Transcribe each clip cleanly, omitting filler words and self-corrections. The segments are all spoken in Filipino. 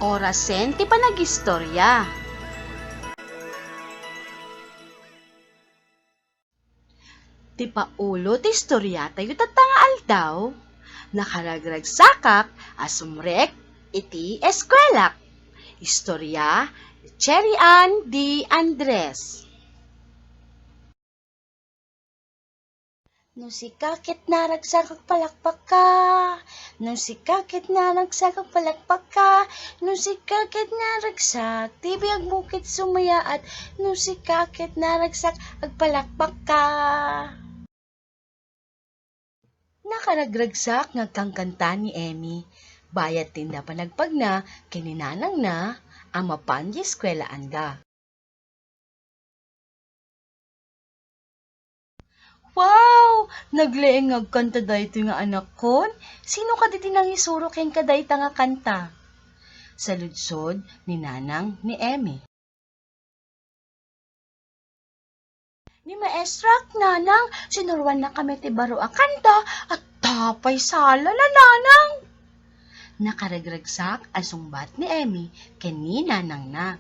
Orasen ti panagistorya. Ti paulo ti istorya tayo tatanga aldaw, nakaragragsakak asumrek iti eskwelak. Istorya ni Cherry Ann D. Andres. No si kakit naragsak palakpak ka, no si kakit naragsak palakpak ka, no si kakit naragsak, tibi ang bukit sumaya at no si kakit naragsak agpalakpak ka. Nakaragragsak ngagkangkanta ni Emmy, bayat tinda panagpag na, kininanang na, amapan di eskwelaan da. Wow! Nagleeng agkanta dayto nga anak kon. Sino ka diti nang isuro ken kadayta nga kanta? Sa ludsod ni nanang ni Emmy. Ni maestrak nanang, sinurwan na kami ti baro a kanta at tapay sala na nanang. Nakaragragsak ang sungbat ni Emmy ken ni nanang na.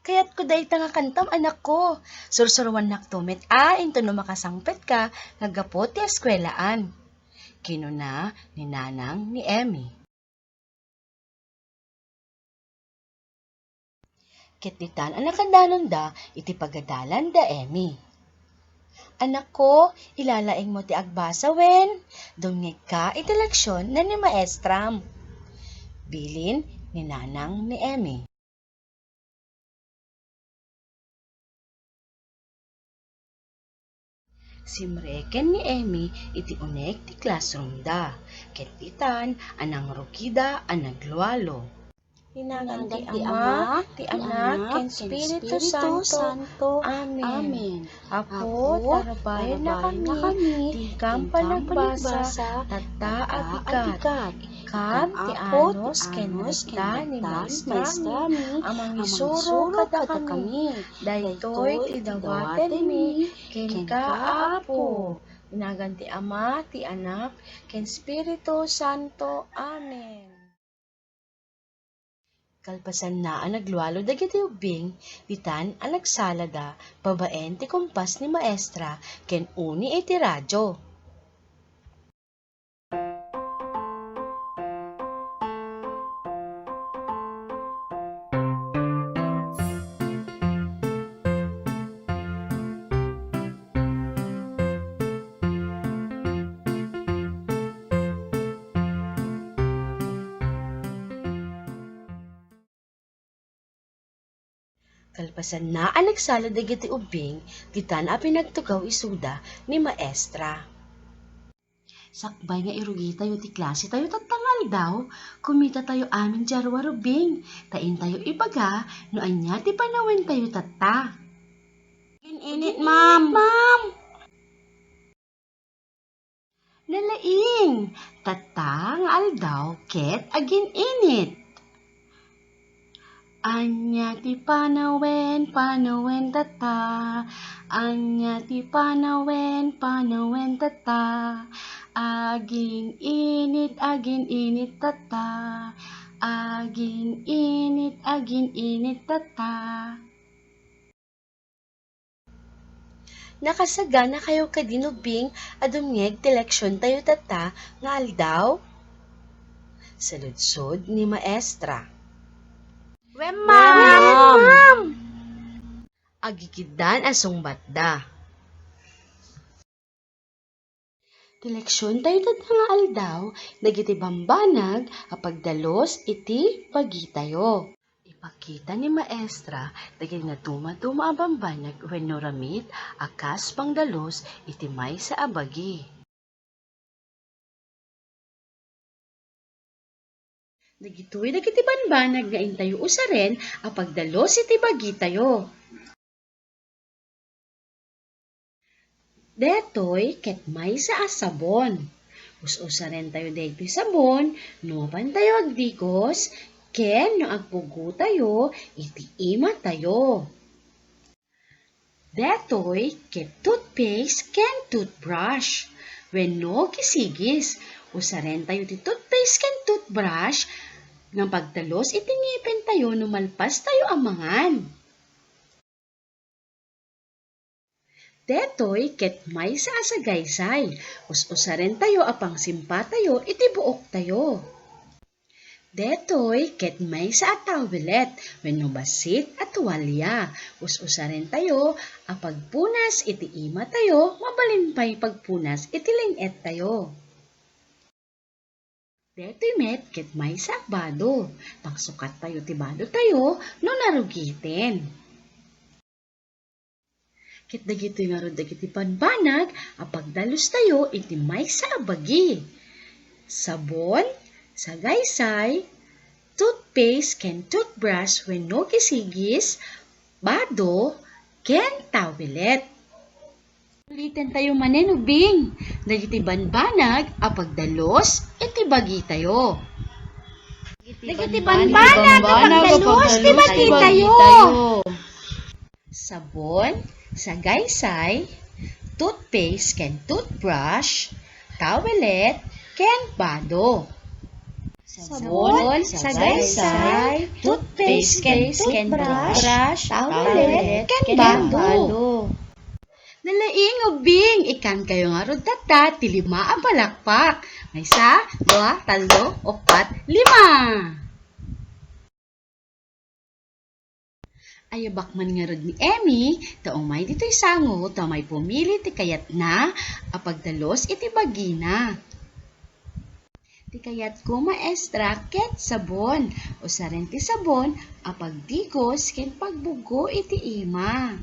Kaya't ko dayta nga kantam anak ko. Sursurwan naktumit into no makasangpet ka nagapot ti eskwelaan. Kinuna ni nanang ni Emmy. Kititan ang nakadanon da iti pagadalan da Emmy. Anak ko, ilalaing mo ti agbasa wen. Dungig ka iti leksyon na ni maestram. Bilin ni nanang ni Emmy. Simreken ni Emmy iti unek ti classroom da. Ketitan anang rukida ang naglualo. Hinangan ti Ama, ti Anak, ken Espiritu Santo. Amen. Apo, tarabayan na kami, tingkang panagbasa, tata abigat. Ikam ti anos, ken resta ni maestrami, amang isuro kada kami. Daytoy ti dawaten mi, ken kaapo. Hinagan ti Ama, ti Anak, ken Espiritu Santo. Amen. Kalpasan na ang naglualo dagiti ubing, bitan ang nagsalada, babaen ti kumpas ni maestra, ken uni iti radyo. Kalpasan na ang nagsala dagiti ubing, ditan a pinagtugaw isuda ni maestra. Sakbay nga irugi tayo ti klase tayo tatangal daw, kumita tayo amin jarwa rubing, tain tayo ibaga, no anya ti panawen tayo tata. Init, ma'am. Ma'am! Nalaing, tata nga aldaw, ket agin init. Anya ti panawen, panawen tata, anya ti panawen, panawen tata, agin init tata, agin init tata. Nakasaga na kayo kadinubing adumngeg ti leksyon tayo tata nga aldaw? Sa ludsod ni maestra. Ma'am! Agikidan asong batda. Direksyon tayo nga aldaw, dagiti bambanag, apagdalos iti pagi tayo. Ipakita ni maestra, dagiti nga tuma-tuma bambanag, wenno ramit, akas pangdalos, iti may sa abagi. Dagitoy dagiti banbanag nga intayo usaren apagdalos iti bagi tayo. Detoy ket may sa asabon. Us-usaren tayo dagiti sabon, no pan tayo agdigos, ken no agpugo tayo, iti ima tayo. Detoy ket toothpaste ken toothbrush. wenno kisigis. Usaren tayo ti toothpaste ken toothbrush, nga pagdalos itingipin tayo numalpas tayo amangan. Detoy ket may sa asagaysay, usaren tayo apang simpa tayo iti buok tayo. Detoy ket may sa atawilet, wenno basit at tuwalya, usaren tayo apagpunas iti ima tayo, mabalinpay pagpunas iti linget tayo. Detoy met ket may sa akbado, pagsukat tayo ti bado tayo no narugitin. Ket dagiti nga ro dagiti panbanag, apagdalus tayo iti may sa abagi. Sabon, sagaysay, toothpaste ken toothbrush wenno kisigis, bado, ken tawilet. Ulitin tayo manen ubing, dagiti banbanag, apagdalos iti bagi tayo. Dagiti banbanag, apagdalos iti bagi tayo. Sabon, sagaysay, toothpaste ken toothbrush, tawelet, ken bado. Sabon, sagaysay, toothpaste ken toothbrush, tawelet, ken bado. Nalaing ubing, ikan kayo nga rod tata, ti 5 a palakpak. May 1, 2, 3, 4, 5. Ayabak man nga rod ni Emmy, taong may dito'y sango, taong may pumili ti kayat na, apagdalos iti bagina. Ti kayat ko maestra ket sabon, usaren ti sabon, apagdigos ken pagbugo iti ima.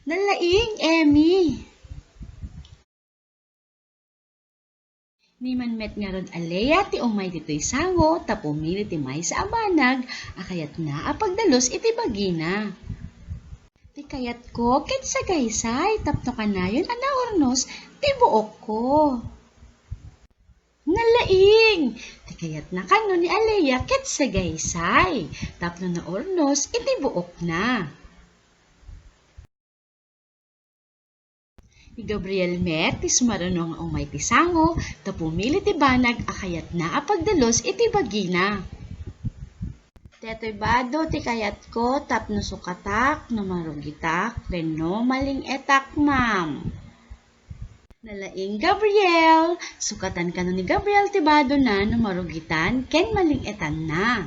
Nalaing Emmy. Ni manmet nga rod aleya ti umay dito'y sango, ta pumili ti may sa abanag, akayat na apagdalos iti bagina. Ti kayat ko ket sagaysay, tapno kanayon anaornos ti buok ko. Nalaing! Ti kayat na kano ni aleya ket sagaysay, tapno na ornos iti buok na. Ni Gabriel met, ti sumarunong umay ti sango, ta pumili ti banag, akayat na apagdalos iti bagina. Detoy bado ti kayat ko, tapno sukatak, no marugitak, wenno maling etak, ma'am. Nalaing Gabriel, sukatan kano ni Gabriel ti bado na, no marugitan, ken maling etan na.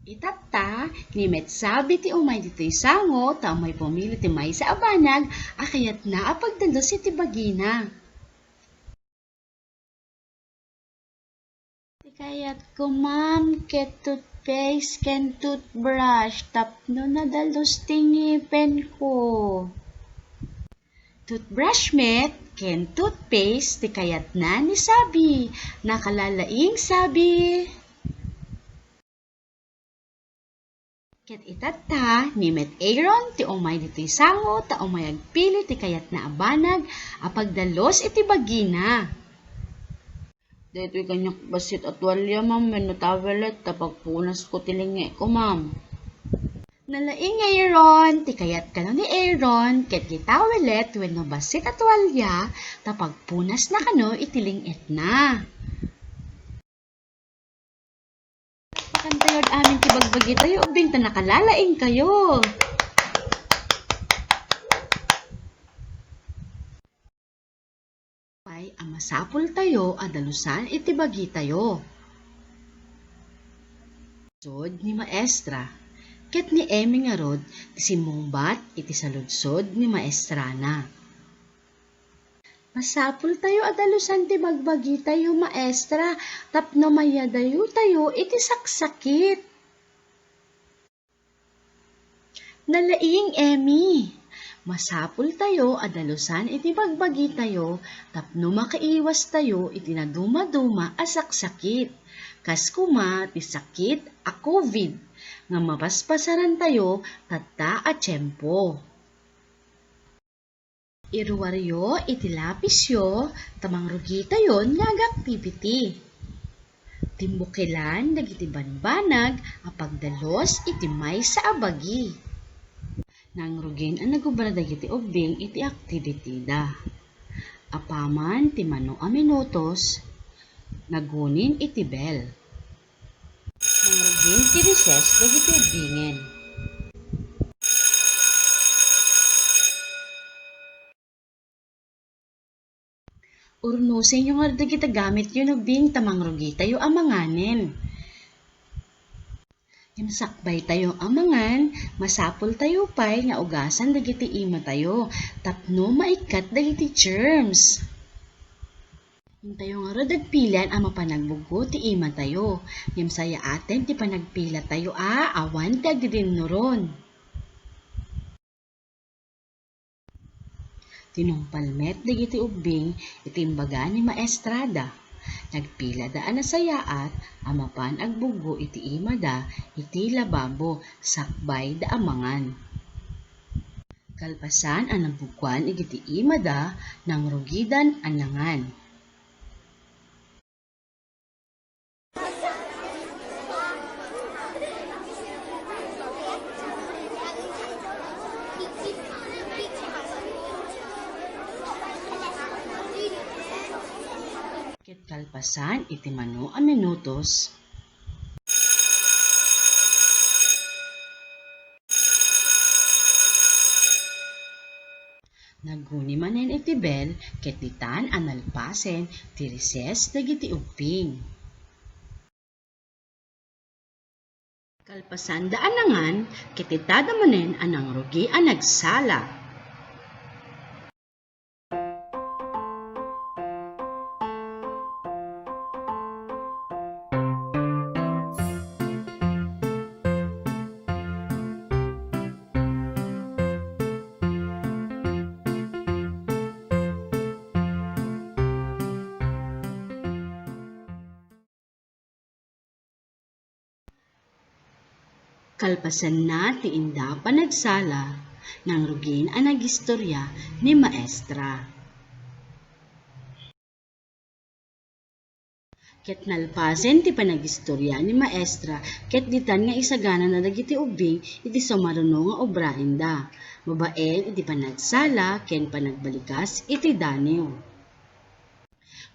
Itata, ni met sabi ti umay dito'y sango, ta umay pumili ti may sa abanag, akayat na apagdalos iti bagina. Ti kayat ko ma'am, ket toothpaste ken toothbrush, tapno nadalos ti ngipin ko. Toothbrush met, ken toothpaste, ti kayat na ni sabi, nakalalaing sabi. Ket itata, ni met Aaron, ti umay dito'y sango, ta umay agpili ti kayat na abanag, apagdalos iti bagina. Dito'y kanyak basit at walya, ma'am, wenno tawelet, tapagpunas ko tilingi ko, ma'am. Nalaing Aaron, ti kayat kano ni Aaron, ket gitawelet, wenno basit at walya, tapagpunas na kano itilingit na. Pakantayo amin ti bagbagi tayo, ubing ta nakalalaing kayo. Pay, amasapol tayo, adalusan iti bagi tayo. Sod ni maestra, ket ni Emmy nga rod, ti simungbat iti saludsod ni maestrana. Masapul tayo adalusan ti bagbagi tayo maestra, tapno mayadayo tayo iti saksakit. Nalaing Emmy, masapul tayo adalusan iti bagbagi tayo, tapno makaiwas tayo iti naduma-duma a saksakit. Kas kuma ti sakit a COVID, nga mapaspasaran tayo tatta a tiyempo. Iruwaryo iti lapisyo, tamang rugita yon nga activity. Timbukilan dagiti banbanag, apagdalos iti may sa abagi. Nang rugin ang nagubra dagiti ubing iti activity da. Apaman ti mano a minutos, nagunin iti bell. Nang rugin ti recess dagiti ubingen. Urnusin yung nga dagiti gamit yun ubing tamang rugi tayo amanganin. Yung sakbay tayo amangan, masapol tayo pay nga ugasan dagiti ima tayo, tapno maikat dagiti germs. Yung tayo nga radagpilan ang mapanagbugo ti ima tayo, yung saya atin ti panagpila tayo awan ti agdinnuron. Tinumpalmet dagiti ubing iti imbaga ni Maestrada. Nagpila daan na sayaat, amapan agbugo iti ima da, iti lababo, sakbay da amangan. Kalpasan ang nabugwan iti ima da, nang rugidan anangan. Ket kalpasan iti mano a minutos, naguni manen iti bell ket ditan analpasen ti recess dagiti ubing. Kalpasan da anangan ket itada manen anang rugi a nagsala. Kalpasan na ti inda panagsala, nang rugin ang nagistorya ni Maestra. Ket nalpasen ti panagistorya ni Maestra, ket ditan nga isagana na dagiti ubing iti sumaruno nga obrahin da. Babaen iti panagsala ken panagbalikas iti daniw.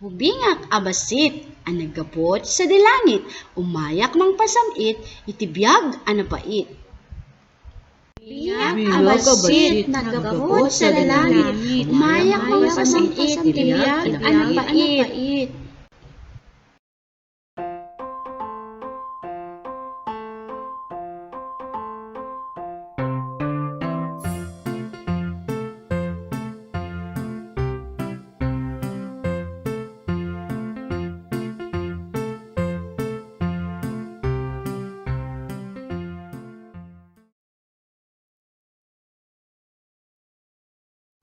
Ubingak abasit ang naggapot sa dilangit, umayak mang pasamit iti biyag a napait. Ubingak abasit naggapot sa dilangit, umayak mang pasamit iti biyag a napait.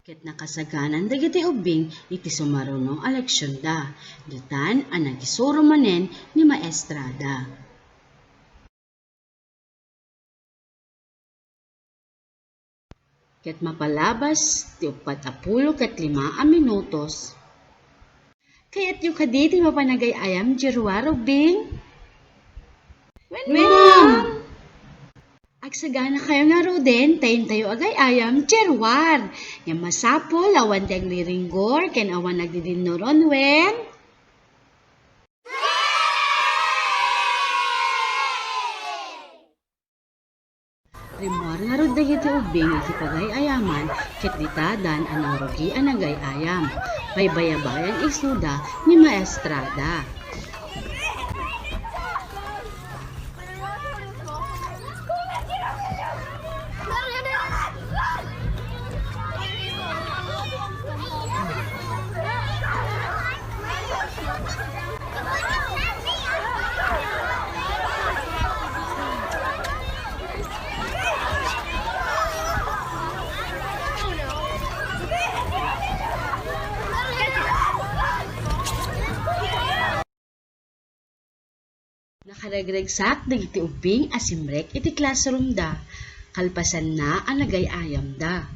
Ket nakasaganan dagiti ubing iti sumaruno a leksyon da, ditan a nagisuro manen ni Maestrada. Ket mapalabas ti 45 a minutos, kayat yu kaditi mapanagayayam jirwar ubing? Ma'am! Agsagana kayo nga ruden, tayin tayo agay ayam, cherwar. Yang masapol, awan di agliringgor, ken awan nagdidinnoron, wen? Rimuar nga rod dagiti ubing iti pagay-ayaman, ket ditadan anang rugi a nagay-ayam. Baybayabayan isuda ni Maestrada. Nakaragregsak dagiti ubing asimrek iti classroom da, kalpasan na ang nagay-ayam da.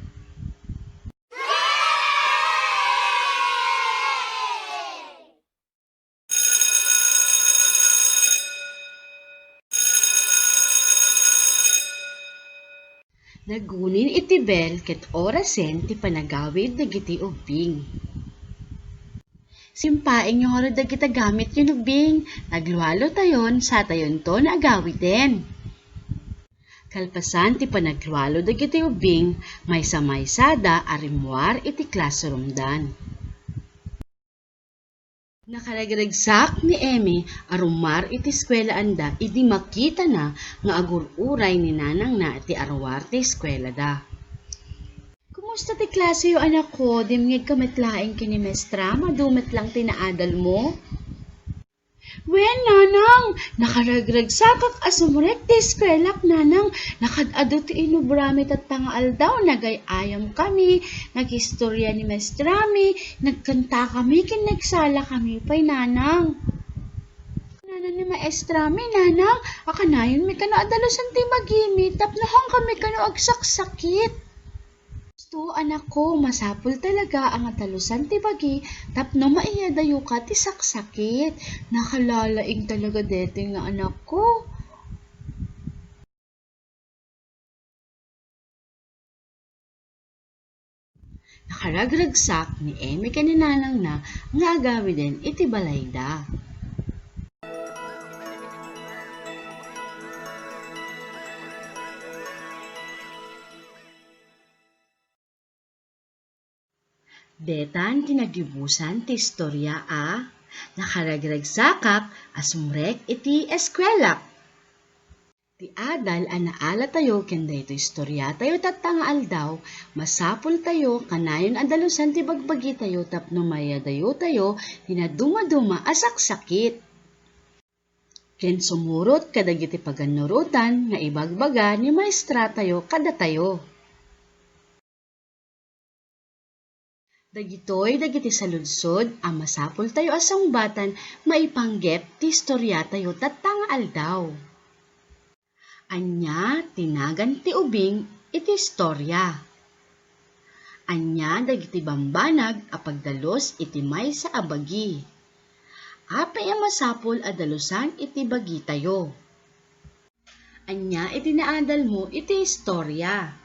Nagunin iti bel ket orasen ti panagawid dagiti ubing. Simpaing yung haro dagita gamit yung ubing, nagluwalo tayon sa tayon to na agawiden. Kalpasan ti panagluwalo dagiti ubing, maysa-maysada arimwar iti classroom dan. Nakaragregsak ni Emi arumar iti eskwela anda idi makita na nga agururay ni nanang na iti arwar ti eskwela da. Kumusta ti klase yo anak ko? Dimngeg kametlaeng kini mestra, madumet lang tinaadal mo? Wen, nanang, nakaragragsakak asumrek ti eskwelak, nanang, nakadado ti inubramit at tangaal daw, nagayayam kami, nagistorya ni mestrami, nagkanta kami, kinagsala kami pa'y nanang. Nanang ni maestrami, nanang, akanayon mi kano adalusan ti magimi, tapnohang kami kano agsaksakit. Gusto, anak ko, masapul talaga ang atalusan ti bagi, tapno maiyadayo ka ti saksakit. Nakalalaing talaga dete nga anak ko. Nakaragragsak ni Emi kaninanang na nga agawid din iti balayda. Detan tinagibusan ti istorya nakaragragsakak asumrek iti eskwela. Ti adal naala tayo kenda ito istorya tayo tatangaal daw, masapul tayo kanayon adalusan ti bagbagi tayo tapno mayadayo tayo tinaduma-duma asaksakit. Ken sumurot kadagiti paganurutan nga ibagbaga ni maestra tayo kada tayo. Dagiti saludsod ang masapul tayo asang batan maipanggep ti istorya tayo tatangaal daw. Anya tinagan ti ubing iti istorya. Anya dagiti bambanag a pagdalos iti maysa a bagi. Apay a masapul a dalusan iti bagi tayo. Anya iti naadal mo iti istorya.